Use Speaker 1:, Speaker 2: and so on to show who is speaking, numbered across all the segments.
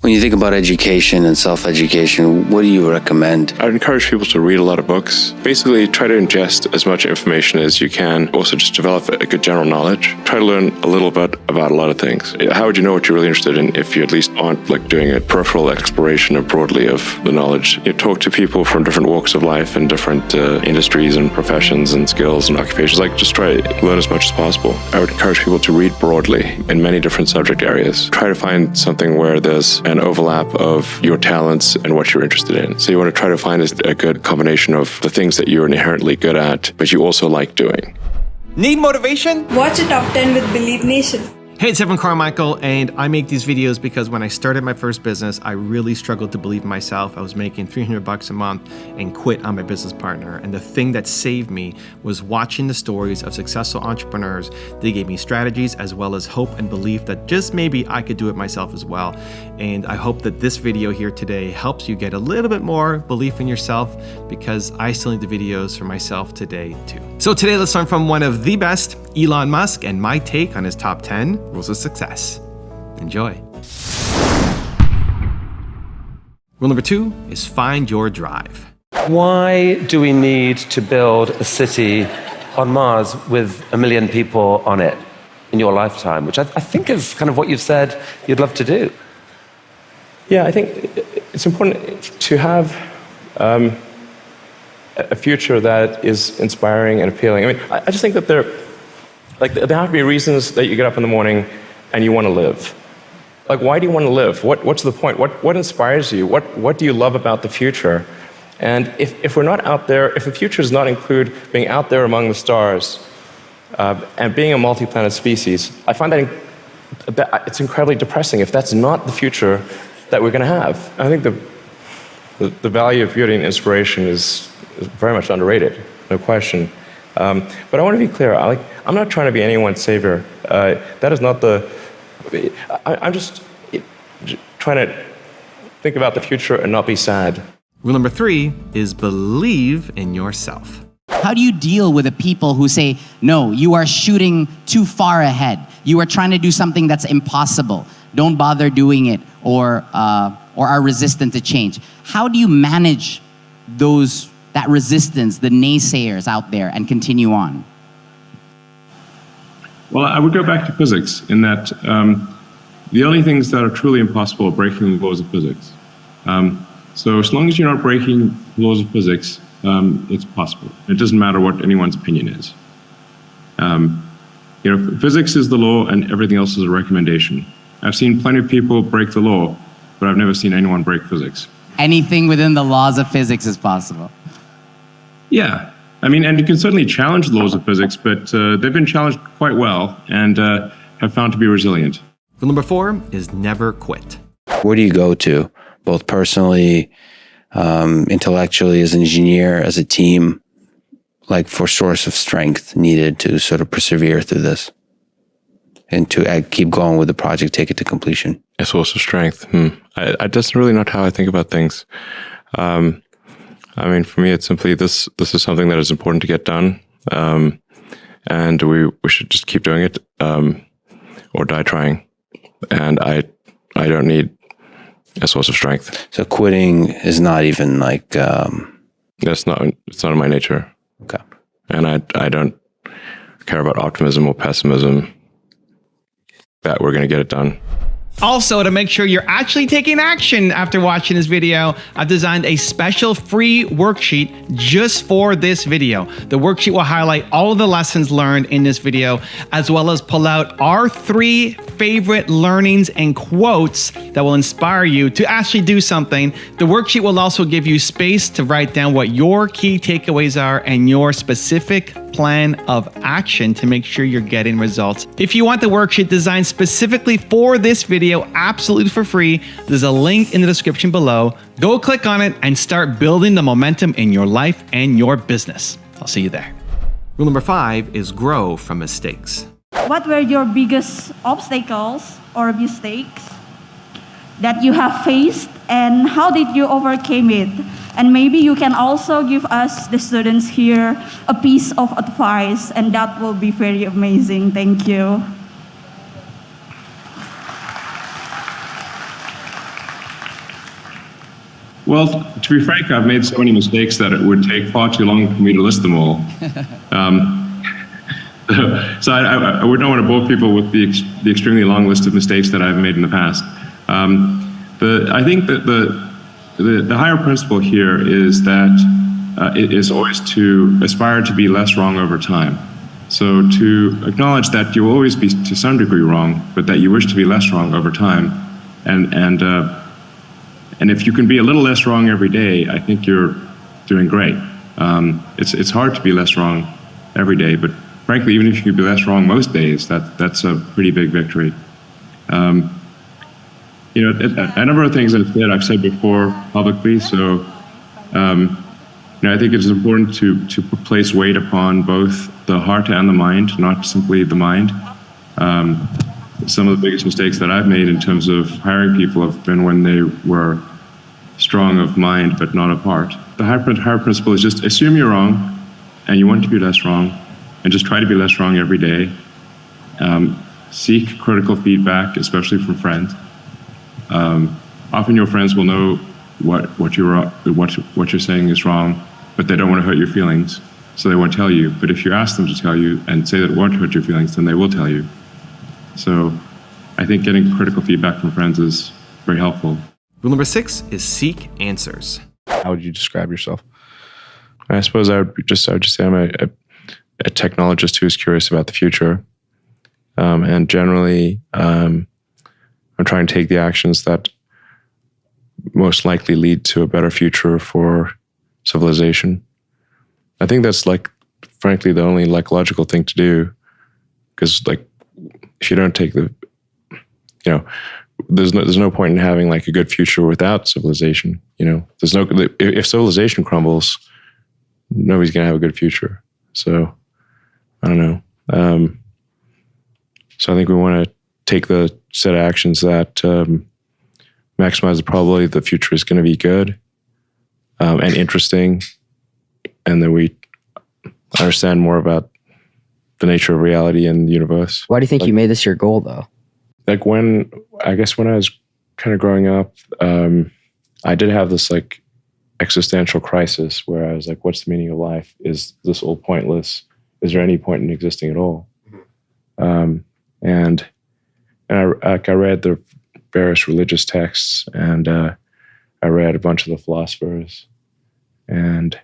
Speaker 1: When you think about education and self-education, what do you recommend?
Speaker 2: I would encourage people to read a lot of books. Basically, try to ingest as much information as you can. Also, just develop a good general knowledge. Try to learn a little bit about a lot of things. How would you know what you're really interested in if you at least aren't like doing a peripheral exploration broadly of the knowledge? You talk to people from different walks of life and different industries and professions and skills and occupations. Like, just try to learn as much as possible. I would encourage people to read broadly in many different subject areas. Try to find something where there's an overlap of your talents and what you're interested in. So you want to try to find a good combination of the things that you're inherently good at, but you also like doing.
Speaker 3: Need motivation?
Speaker 4: Watch a top 10 with Believe Nation.
Speaker 3: Hey, it's Carmichael, and I make these videos because when I started my first business, I really struggled to believe in myself. I was making $300 a month and quit on my business partner. And the thing that saved me was watching the stories of successful entrepreneurs. They gave me strategies as well as hope and belief that just maybe I could do it myself as well. And I hope that this video here today helps you get a little bit more belief in yourself, because I still need the videos for myself today too. So today, let's learn from one of the best, Elon Musk, and my take on his top 10 rules of success. Enjoy. Rule number 2 is find your drive.
Speaker 5: Why do we need to build a city on Mars with 1 million people on it in your lifetime, which I think is kind of what you've said you'd love to do?
Speaker 2: Yeah, I think it's important to have a future that is inspiring and appealing. I mean, I just think that there have to be reasons that you get up in the morning and you want to live. Like, why do you want to live? What's the point? What inspires you? What do you love about the future? And if we're not out there, if the future does not include being out there among the stars and being a multi-planet species, I find that it's incredibly depressing if that's not the future that we're going to have. I think the value of beauty and inspiration is very much underrated, no question. But I want to be clear. I'm not trying to be anyone's savior. That is not the. I'm just trying to think about the future and not be sad.
Speaker 3: Rule number 3 is believe in yourself.
Speaker 6: How do you deal with the people who say, no, you are shooting too far ahead. You are trying to do something that's impossible. Don't bother doing it, or are resistant to change. How do you manage that resistance, the naysayers out there, and continue on?
Speaker 7: Well, I would go back to physics in that the only things that are truly impossible are breaking the laws of physics. So as long as you're not breaking the laws of physics, it's possible. It doesn't matter what anyone's opinion is. Physics is the law and everything else is a recommendation. I've seen plenty of people break the law, but I've never seen anyone break physics.
Speaker 6: Anything within the laws of physics is possible.
Speaker 7: Yeah. I mean, and you can certainly challenge the laws of physics, but they've been challenged quite well and have found to be resilient.
Speaker 3: Rule number 4 is never quit.
Speaker 1: Where do you go to, both personally, intellectually, as an engineer, as a team, like for source of strength needed to sort of persevere through this and to keep going with the project, take it to completion?
Speaker 2: A source of strength. I just really not how I think about things. I mean, for me, it's simply this is something that is important to get done, and we should just keep doing it or die trying. And I don't need a source of strength.
Speaker 1: So quitting is not even like...
Speaker 2: It's not in my nature.
Speaker 1: Okay.
Speaker 2: And I don't care about optimism or pessimism that we're going to get it done.
Speaker 3: Also, to make sure you're actually taking action after watching this video, I've designed a special free worksheet just for this video. The worksheet will highlight all of the lessons learned in this video, as well as pull out our 3 favorite learnings and quotes that will inspire you to actually do something. The worksheet will also give you space to write down what your key takeaways are and your specific plan of action to make sure you're getting results. If you want the worksheet designed specifically for this video, absolutely for free, there's a link in the description below. Go click on it and start building the momentum in your life and your business. I'll see you there. Rule number 5 is grow from mistakes.
Speaker 8: What were your biggest obstacles or mistakes that you have faced, and how did you overcome it? And maybe you can also give us, the students here, a piece of advice, and that will be very amazing. Thank you.
Speaker 7: Well, to be frank, I've made so many mistakes that it would take far too long for me to list them all. So I would not want to bore people with the extremely long list of mistakes that I've made in the past. But I think that the higher principle here is that it is always to aspire to be less wrong over time. So to acknowledge that you will always be to some degree wrong, but that you wish to be less wrong over time, and if you can be a little less wrong every day, I think you're doing great. It's hard to be less wrong every day, but frankly, even if you can be less wrong most days, that's a pretty big victory. You know, a number of things I've said before publicly. So, you know, I think it's important to place weight upon both the heart and the mind, not simply the mind. Some of the biggest mistakes that I've made in terms of hiring people have been when they were strong of mind but not of heart. The higher principle is just assume you're wrong and you want to be less wrong, and just try to be less wrong every day. Seek critical feedback, especially from friends. Often your friends will know what you're saying is wrong, but they don't want to hurt your feelings, so they won't tell you. But if you ask them to tell you and say that it won't hurt your feelings, then they will tell you. So I think getting critical feedback from friends is very helpful.
Speaker 3: Rule number 6 is seek answers.
Speaker 9: How would you describe yourself?
Speaker 2: I suppose I would just say I'm a technologist who is curious about the future. And generally, I'm trying to take the actions that most likely lead to a better future for civilization. I think that's frankly, the only logical thing to do. Because if you don't take there's no point in having a good future without civilization. If civilization crumbles, nobody's going to have a good future. So I don't know. So I think we want to take the set of actions that maximize the probability the future is going to be good and interesting, and then we understand more about the nature of reality and the universe.
Speaker 10: Why do you think you made this your goal, though?
Speaker 2: When I was kind of growing up, I did have this existential crisis where I was like, what's the meaning of life? Is this all pointless? Is there any point in existing at all? And I read the various religious texts, and I read a bunch of the philosophers, and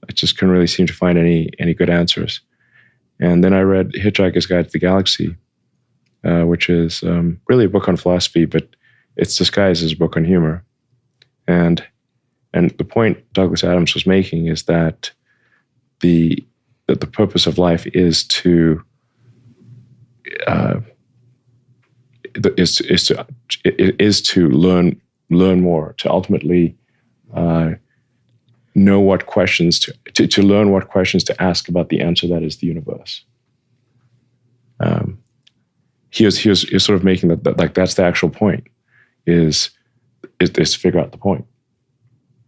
Speaker 2: I just couldn't really seem to find any good answers. And then I read Hitchhiker's Guide to the Galaxy, which is really a book on philosophy, but it's disguised as a book on humor. And the point Douglas Adams was making is that the purpose of life is to learn more, to ultimately know what questions to learn what questions to ask about the answer that is the universe. He was sort of making that that's the actual point, is to figure out the point.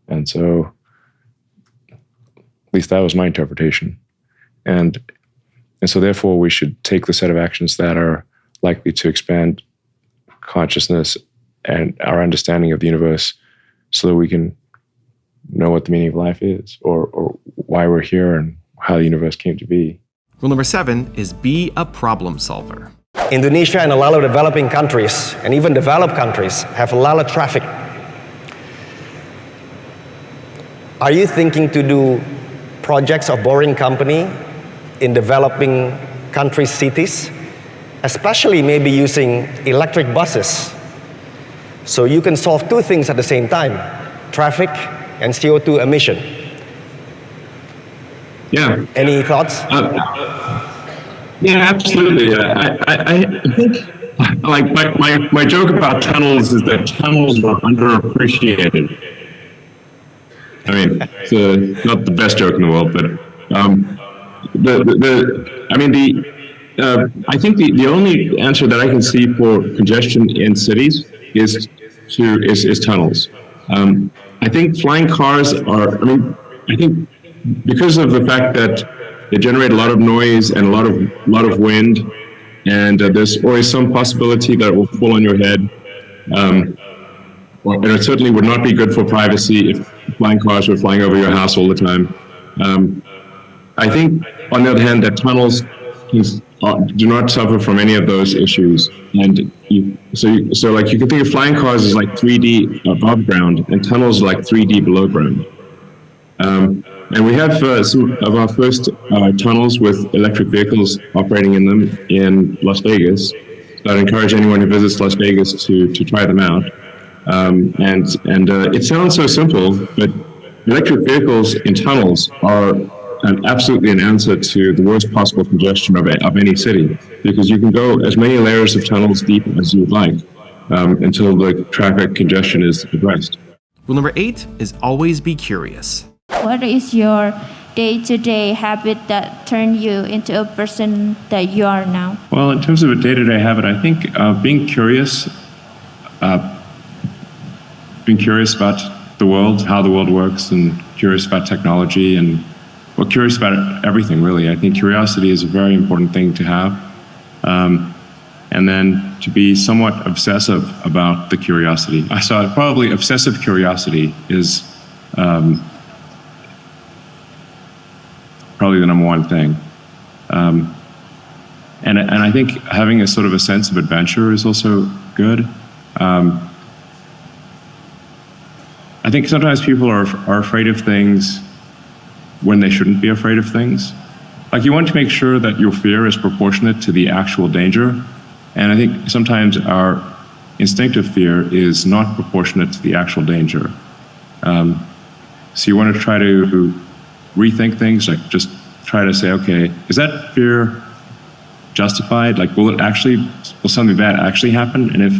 Speaker 2: And so at least that was my interpretation. And so therefore we should take the set of actions that are likely to expand consciousness and our understanding of the universe so that we can know what the meaning of life is, or why we're here and how the universe came to be.
Speaker 3: Rule number 7 is be a problem solver.
Speaker 11: Indonesia and a lot of developing countries, and even developed countries, have a lot of traffic. Are you thinking to do projects of boring company in developing country cities, especially maybe using electric buses, so you can solve two things at the same time: traffic and CO2 emission?
Speaker 7: Yeah.
Speaker 11: Any thoughts?
Speaker 7: Yeah, absolutely. I think my joke about tunnels is that tunnels are underappreciated. I mean, it's not the best joke in the world, but I think the only answer that I can see for congestion in cities is tunnels. I think flying cars are. I think because of the fact that they generate a lot of noise and a lot of wind, and there's always some possibility that it will fall on your head. and it certainly would not be good for privacy if flying cars were flying over your house all the time. I think, on the other hand, that tunnels do not suffer from any of those issues. And so like you can think of flying cars as like 3D above ground, and tunnels are like 3D below ground. And we have some of our first tunnels with electric vehicles operating in them in Las Vegas. So I'd encourage anyone who visits Las Vegas to try them out. It sounds so simple, but electric vehicles in tunnels are absolutely an answer to the worst possible congestion of any city, because you can go as many layers of tunnels deep as you would like until the traffic congestion is addressed.
Speaker 3: Rule number 8 is always be curious.
Speaker 9: What is your day-to-day habit that turned you into a person that you are now?
Speaker 7: Well, in terms of a day-to-day habit, I think being curious about the world, how the world works, and curious about technology, and curious about everything, really. I think curiosity is a very important thing to have. And then to be somewhat obsessive about the curiosity. I saw probably obsessive curiosity is probably the number one thing. And I think having a sort of a sense of adventure is also good. I think sometimes people are afraid of things when they shouldn't be afraid of things. Like, you want to make sure that your fear is proportionate to the actual danger. And I think sometimes our instinctive fear is not proportionate to the actual danger. So you want to try to rethink things, like just try to say, okay, is that fear justified? Like, will something bad actually happen? And if,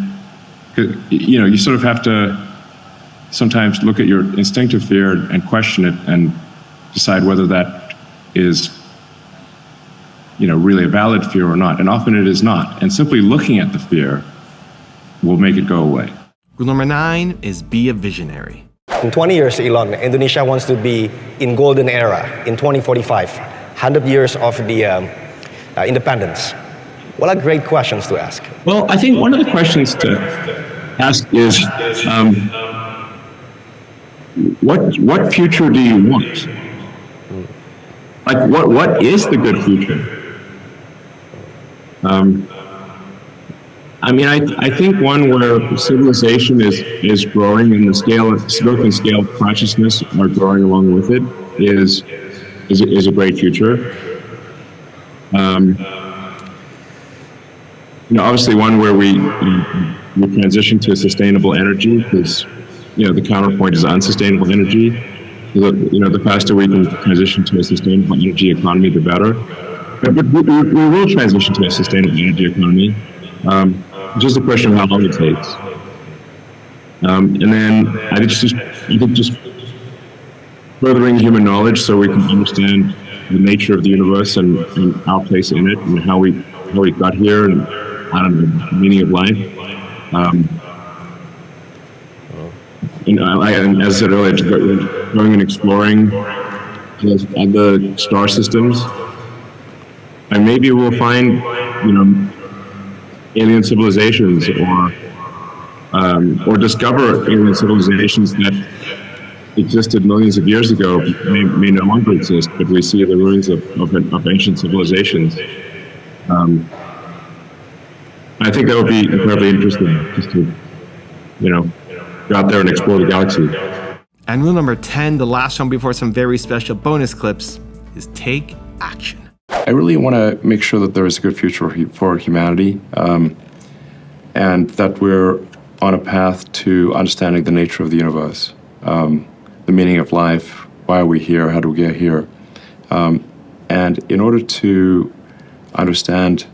Speaker 7: you sort of have to sometimes look at your instinctive fear and question it and decide whether that is, really a valid fear or not. And often it is not. And simply looking at the fear will make it go away.
Speaker 3: Rule number 9 is be a visionary.
Speaker 11: In 20 years, Elon, Indonesia wants to be in golden era in 2045, 100 years of the independence. What are great questions to ask?
Speaker 7: Well, I think one of the questions to ask is, what future do you want? Like, what is the good future? I think one where civilization is growing and the scope and scale of consciousness are growing along with it is a great future. Obviously one where we transition to sustainable energy, because the counterpoint is unsustainable energy. The faster we can transition to a sustainable energy economy, the better. But we will transition to a sustainable energy economy. It's just a question of how long it takes. And then I think just furthering human knowledge so we can understand the nature of the universe and our place in it, and how we got here, and the meaning of life. And as I said earlier, going and exploring the star systems, and maybe we'll find, alien civilizations, or discover alien civilizations that existed millions of years ago may no longer exist, but we see the ruins of ancient civilizations. I think that would be incredibly interesting, just to, go out there and explore the galaxy.
Speaker 3: And rule number 10, the last one before some very special bonus clips, is take action.
Speaker 12: I really want to make sure that there is a good future for humanity, and that we're on a path to understanding the nature of the universe, the meaning of life, why are we here, how do we get here. And in order to understand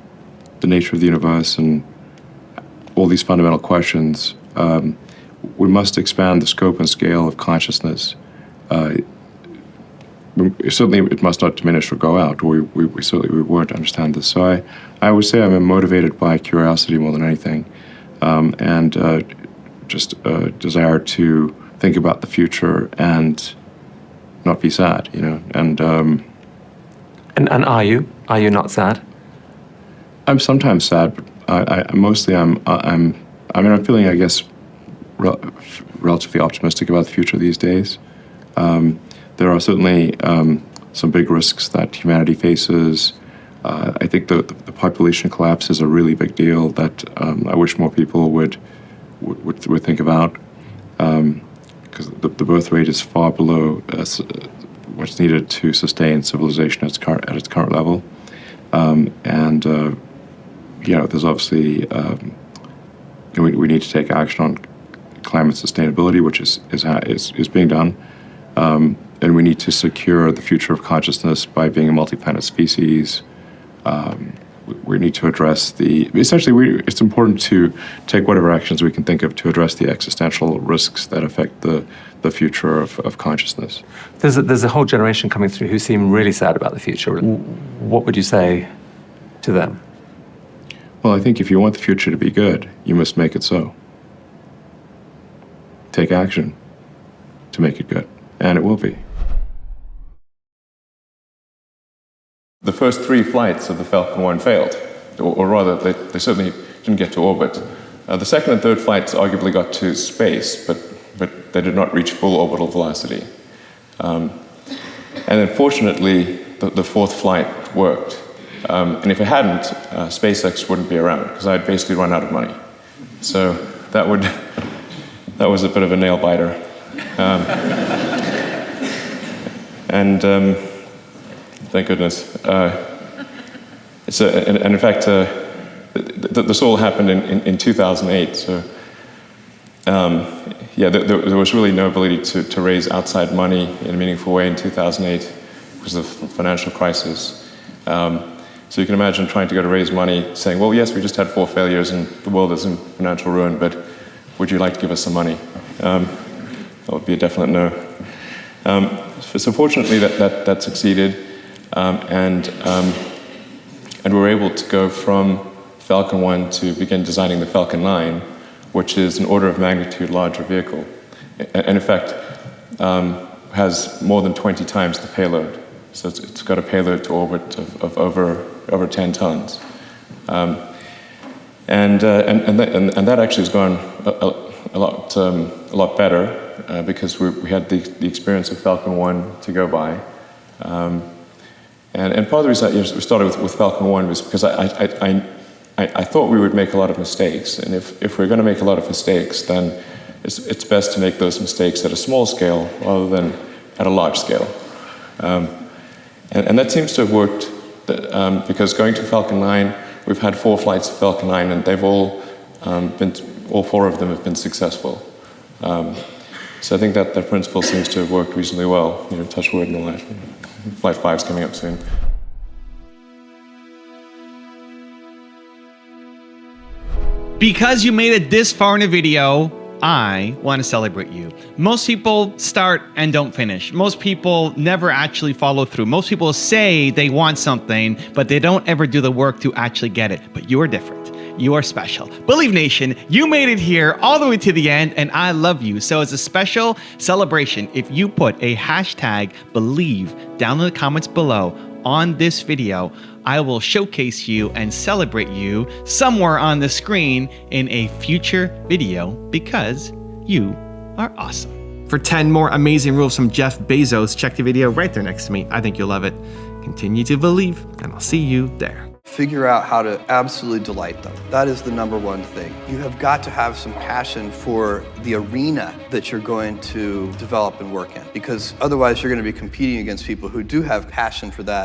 Speaker 12: the nature of the universe and all these fundamental questions, we must expand the scope and scale of consciousness. Certainly it must not diminish or go out, or we certainly won't understand this. So I would say I'm motivated by curiosity more than anything, and just a desire to think about the future and not be sad, And
Speaker 5: are you? Are you not sad?
Speaker 12: I'm sometimes sad, but I'm feeling, I guess, relatively optimistic about the future these days. There are certainly some big risks that humanity faces. I think the population collapse is a really big deal that I wish more people would think about, because the birth rate is far below what's needed to sustain civilization at its current level. There's obviously we need to take action on climate sustainability, which is being done. And we need to secure the future of consciousness by being a multi-planet species. We need to address it's important to take whatever actions we can think of to address the existential risks that affect the future of consciousness.
Speaker 5: There's a whole generation coming through who seem really sad about the future. What would you say to them?
Speaker 12: Well, I think if you want the future to be good, you must make it so. Take action to make it good, and it will be.
Speaker 13: The first 3 flights of the Falcon 1 failed, or rather, they certainly didn't get to orbit. The second and third flights arguably got to space, but they did not reach full orbital velocity. And then fortunately, the fourth flight worked. And if it hadn't, SpaceX wouldn't be around, because I'd basically run out of money. So that was a bit of a nail biter. Thank goodness. And in fact, this all happened in 2008. So, there was really no ability to raise outside money in a meaningful way in 2008 because of the financial crisis. So you can imagine trying to go to raise money, saying, well, yes, we just had 4 failures and the world is in financial ruin, but would you like to give us some money? That would be a definite no. So fortunately, that succeeded. And we were able to go from Falcon 1 to begin designing the Falcon 9, which is an order of magnitude larger vehicle. And in fact, has more than 20 times the payload. So it's got a payload to orbit of over 10 tons. And that actually has gone a lot better because we had the experience of Falcon 1 to go by. And part of the reason we started with Falcon 1 was because I thought we would make a lot of mistakes. And if we're going to make a lot of mistakes, then it's best to make those mistakes at a small scale rather than at a large scale. And that seems to have worked because going to Falcon 9, we've had 4 flights of Falcon 9, and they've all 4 of them have been successful. So I think that principle seems to have worked reasonably well. Touch wood and all that. Flight 5's coming up soon.
Speaker 3: Because you made it this far in a video, I want to celebrate you. Most people start and don't finish. Most people never actually follow through. Most people say they want something, but they don't ever do the work to actually get it. But you are different. You are special. Believe Nation, you made it here all the way to the end, and I love you. So as a special celebration, if you put a hashtag Believe down in the comments below on this video, I will showcase you and celebrate you somewhere on the screen in a future video because you are awesome. For 10 more amazing rules from Jeff Bezos, check the video right there next to me. I think you'll love it. Continue to believe, and I'll see you there.
Speaker 14: Figure out how to absolutely delight them. That is the #1 thing. You have got to have some passion for the arena that you're going to develop and work in, because otherwise you're going to be competing against people who do have passion for that.